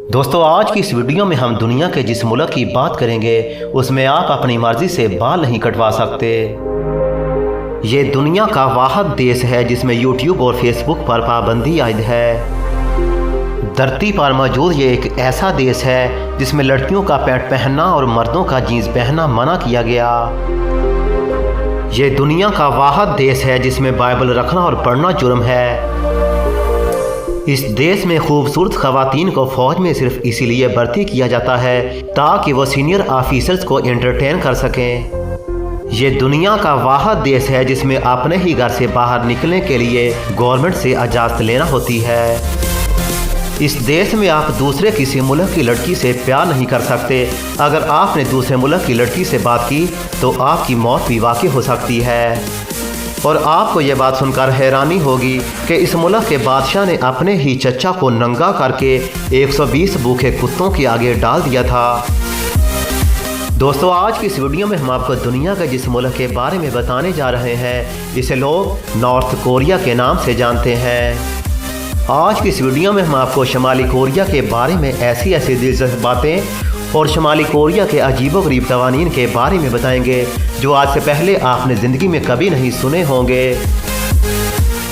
दोस्तों आज की इस वीडियो में हम दुनिया के जिस मुल्क की बात करेंगे उसमें आप अपनी मर्जी से बाल नहीं कटवा सकते। ये दुनिया का वाहिद देश है जिसमें यूट्यूब और फेसबुक पर पाबंदी आयद है। धरती पर मौजूद ये एक ऐसा देश है जिसमें लड़कियों का पैंट पहनना और मर्दों का जीन्स पहनना मना किया गया। ये दुनिया का वाहिद देश है जिसमें बाइबल रखना और पढ़ना जुर्म है। इस देश में खूबसूरत खवातीन को फौज में सिर्फ इसीलिए भर्ती किया जाता है ताकि वो सीनियर ऑफिसर्स को एंटरटेन कर सकें। ये दुनिया का वाहिद देश है जिसमें अपने ही घर से बाहर निकलने के लिए गवर्नमेंट से इजाज़त लेना होती है। इस देश में आप दूसरे किसी मुल्क की लड़की से प्यार नहीं कर सकते। अगर आपने दूसरे मुल्क की लड़की से बात की तो आपकी मौत भी वाक़ई हो सकती है। और आपको ये बात सुनकर हैरानी होगी कि इस मुल्क के बादशाह ने अपने ही चचा को नंगा करके 120 भूखे कुत्तों के आगे डाल दिया था। दोस्तों आज की इस वीडियो में हम आपको दुनिया के जिस मुल्क के बारे में बताने जा रहे हैं इसे लोग नॉर्थ कोरिया के नाम से जानते हैं। आज की इस वीडियो में हम आपको शुमाली कोरिया के बारे में ऐसी दिलचस्प बातें और शुमाली कोरिया के अजीबोगरीब कवानीन के बारे में बताएंगे जो आज से पहले आपने ज़िंदगी में कभी नहीं सुने होंगे।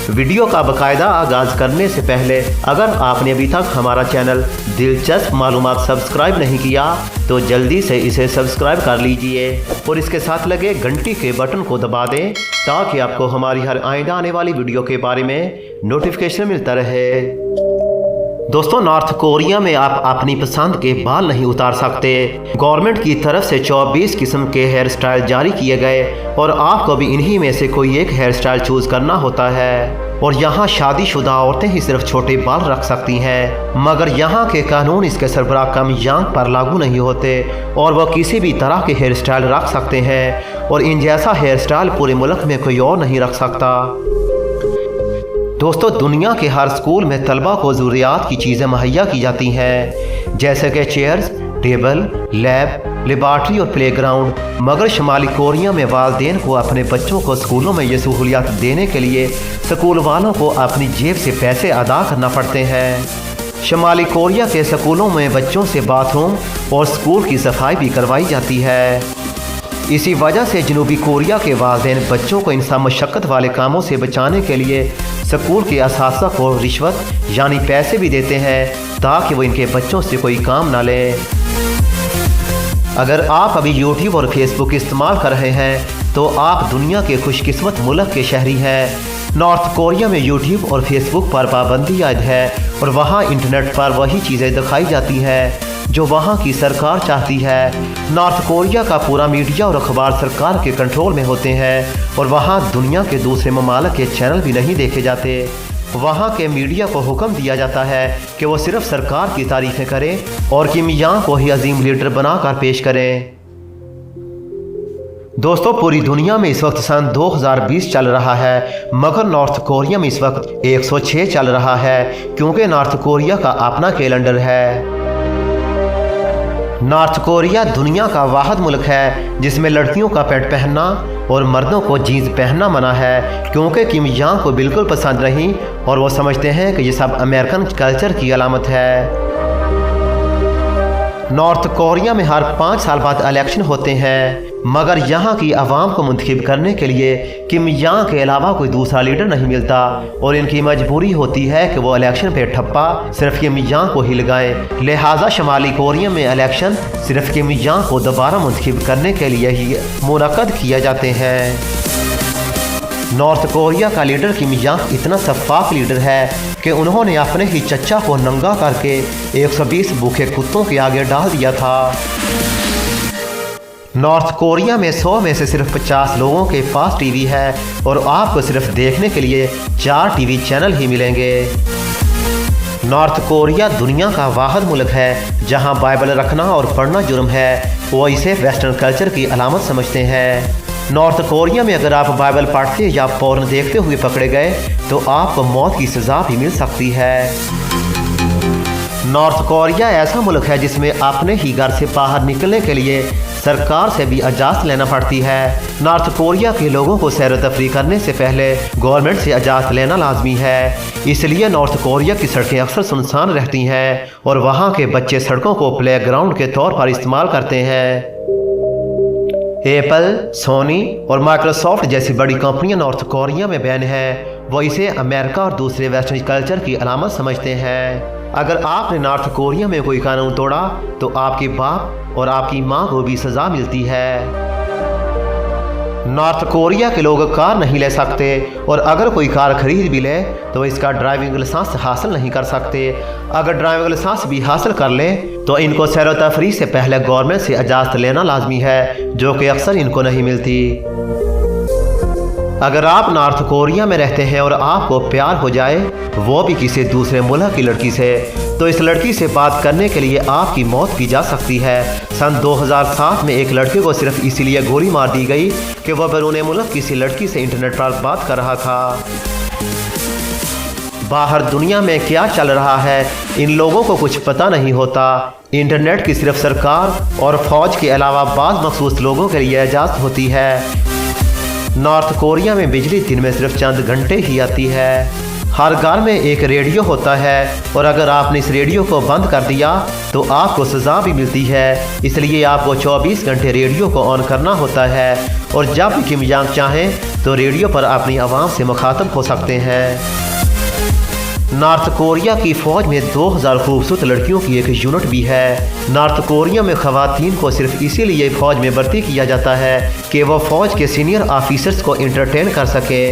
वीडियो का बाकायदा आगाज़ करने से पहले अगर आपने अभी तक हमारा चैनल दिलचस्प मालूमात सब्सक्राइब नहीं किया तो जल्दी से इसे सब्सक्राइब कर लीजिए और इसके साथ लगे घंटी के बटन को दबा दें ताकि आपको हमारी हर आइंदा आने वाली वीडियो के बारे में नोटिफिकेशन मिलता रहे। दोस्तों नॉर्थ कोरिया में आप अपनी पसंद के बाल नहीं उतार सकते। गवर्नमेंट की तरफ से 24 किस्म के हेयर स्टाइल जारी किए गए और आपको भी इन्हीं में से कोई एक हेयर स्टाइल चूज करना होता है। और यहाँ शादीशुदा औरतें ही सिर्फ छोटे बाल रख सकती हैं, मगर यहाँ के कानून इसके सरबराह कम यांग पर लागू नहीं होते और वह किसी भी तरह के हेयर स्टाइल रख सकते हैं और इन जैसा हेयर स्टाइल पूरे मुल्क में कोई और नहीं रख सकता। दोस्तों दुनिया के हर स्कूल में तलबा को ज़रूरियात की चीज़ें मुहैया की जाती हैं जैसे कि चेयर्स, टेबल, लैब, लेबॉर्ट्री और प्लेग्राउंड, मगर शुमाली कोरिया में वालिदैन को अपने बच्चों को स्कूलों में ये सहूलियात देने के लिए स्कूल वालों को अपनी जेब से पैसे अदा करना पड़ते हैं। शुमाली कोरिया के स्कूलों में बच्चों से बाथरूम और स्कूल की सफाई भी करवाई जाती है। इसी वजह से जनूबी कोरिया के वालिदैन बच्चों को इन सब मशक्क़त वाले कामों से बचाने के लिए स्कूल के असातिज़ा को रिश्वत यानी पैसे भी देते हैं ताकि वो इनके बच्चों से कोई काम ना लें। अगर आप अभी यूट्यूब और फेसबुक इस्तेमाल कर रहे हैं तो आप दुनिया के खुशकिस्मत मुल्क के शहरी हैं। नॉर्थ कोरिया में यूट्यूब और फेसबुक पर पाबंदी आयद है और वहाँ इंटरनेट पर वही चीज़ें दिखाई जाती हैं जो वहाँ की सरकार चाहती है। नॉर्थ कोरिया का पूरा मीडिया और अखबार सरकार के कंट्रोल में होते हैं और वहाँ दुनिया के दूसरे ममालिक के चैनल भी नहीं देखे जाते। वहाँ के मीडिया को हुक्म दिया जाता है कि वो सिर्फ सरकार की तारीफ़ें करें और किम यांग को ही अजीम लीडर बनाकर पेश करें। दोस्तों पूरी दुनिया में इस वक्त सन 2020 चल रहा है मगर नॉर्थ कोरिया में इस वक्त 106 चल रहा है क्योंकि नॉर्थ कोरिया का अपना कैलेंडर है। नॉर्थ कोरिया दुनिया का वाहिद मुल्क है जिसमें लड़कियों का पैंट पहनना और मर्दों को जीन्स पहनना मना है क्योंकि किम यांग को बिल्कुल पसंद नहीं और वो समझते हैं कि ये सब अमेरिकन कल्चर की अलामत है। नॉर्थ कोरिया में हर 5 साल बाद इलेक्शन होते हैं मगर यहाँ की आवाम को मुंतखब करने के लिए किम यांग के अलावा कोई दूसरा लीडर नहीं मिलता और इनकी मजबूरी होती है कि वो इलेक्शन पे ठप्पा सिर्फ किम यांग को ही लगाएं। लिहाजा शुमाली कोरिया में इलेक्शन सिर्फ किम यांग को दोबारा मुंतखब करने के लिए ही मुनक्कद किए जाते हैं। नॉर्थ कोरिया का लीडर किम यांग इतना शफ़ाफ लीडर है कि उन्होंने अपने ही चचा को नंगा करके 120 भूखे कुत्तों के आगे डाल दिया था। नॉर्थ कोरिया में 100 में से सिर्फ 50 लोगों के पास टीवी है और आपको सिर्फ देखने के लिए 4 टीवी चैनल ही मिलेंगे। नॉर्थ कोरिया दुनिया का वाहिद मुल्क है जहां बाइबल रखना और पढ़ना जुर्म है। वो इसे वेस्टर्न कल्चर की अलामत समझते हैं। नॉर्थ कोरिया में अगर आप बाइबल पढ़ते या पोर्न देखते हुए पकड़े गए तो आपको मौत की सज़ा भी मिल सकती है। नॉर्थ कोरिया ऐसा मुल्क है जिसमें अपने ही घर से बाहर निकलने के लिए सरकार से भी इजाज़त लेना पड़ती है। नॉर्थ कोरिया के लोगों को सैर तफरी करने से पहले गवर्नमेंट से इजाज़त लेना लाजमी है। इसलिए नॉर्थ कोरिया की सड़कें अक्सर सुनसान रहती हैं और वहाँ के बच्चे सड़कों को प्ले ग्राउंड के तौर पर इस्तेमाल करते हैं। एप्पल, सोनी और माइक्रोसॉफ्ट जैसी बड़ी कंपनियां नॉर्थ कोरिया में बैन है। वो इसे अमेरिका और दूसरे वेस्टर्न कल्चर की अलामत समझते हैं। अगर आपने नॉर्थ कोरिया में कोई कानून तोड़ा तो आपके बाप और आपकी माँ को भी सज़ा मिलती है। नॉर्थ कोरिया के लोग कार नहीं ले सकते और अगर कोई कार खरीद भी ले तो इसका ड्राइविंग लाइसेंस हासिल नहीं कर सकते। अगर ड्राइविंग लाइसेंस भी हासिल कर ले तो इनको सैर तफरी से पहले गवर्नमेंट से इजाज़त लेना लाजमी है, जो कि अक्सर इनको नहीं मिलती। अगर आप नॉर्थ कोरिया में रहते हैं और आपको प्यार हो जाए, वो भी किसी दूसरे मुल्क की लड़की से, तो इस लड़की से बात करने के लिए आपकी मौत की जा सकती है। सन 2007 में एक लड़के को सिर्फ इसीलिए गोली मार दी गई कि वह बैरून मुल्क किसी लड़की से इंटरनेट पर बात कर रहा था। बाहर दुनिया में क्या चल रहा है इन लोगों को कुछ पता नहीं होता। इंटरनेट की सिर्फ सरकार और फौज के अलावा बाज़ मखसूस लोगों के लिए इजाज़त होती है। नॉर्थ कोरिया में बिजली दिन में सिर्फ चंद घंटे ही आती है। हर घर में एक रेडियो होता है और अगर आपने इस रेडियो को बंद कर दिया तो आपको सज़ा भी मिलती है। इसलिए आपको 24 घंटे रेडियो को ऑन करना होता है और जब भी किम जोंग चाहें तो रेडियो पर अपनी आवाम से मुखातब हो सकते हैं। नॉर्थ कोरिया की फ़ौज में 2000 खूबसूरत लड़कियों की एक यूनिट भी है। नॉर्थ कोरिया में ख़वातीन को सिर्फ इसीलिए फ़ौज में भर्ती किया जाता है कि वह फ़ौज के सीनियर ऑफिसर्स को इंटरटेन कर सके।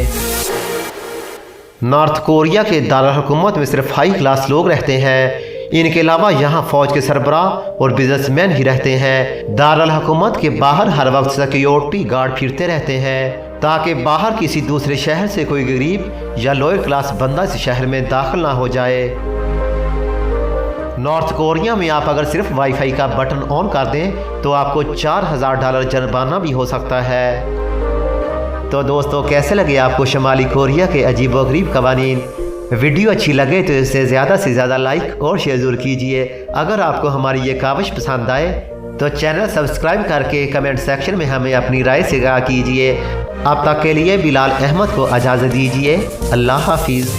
नॉर्थ कोरिया के दारुल हुकूमत में सिर्फ हाई क्लास लोग रहते हैं। इनके अलावा यहाँ फ़ौज के सरबराह और बिजनेसमैन ही रहते हैं। दारुल हुकूमत के बाहर हर वक्त सिक्योरिटी गार्ड फिरते रहते हैं ताकि बाहर किसी दूसरे शहर से कोई गरीब या लोअर क्लास बंदा इस शहर में दाखिल ना हो जाए। नॉर्थ कोरिया में आप अगर सिर्फ वाईफाई का बटन ऑन कर दें तो आपको $4000 जुर्माना भी हो सकता है। तो दोस्तों, कैसे लगे आपको शुमाली कोरिया के अजीबोगरीब कवानीन? वीडियो अच्छी लगे तो इसे ज़्यादा से ज़्यादा लाइक और शेयर ज़रूर कीजिए। अगर आपको हमारी ये काविश पसंद आए तो चैनल सब्सक्राइब करके कमेंट सेक्शन में हमें अपनी राय से आगाह कीजिए। अब तक के लिए बिलाल अहमद को इजाज़त दीजिए। अल्लाह हाफिज़।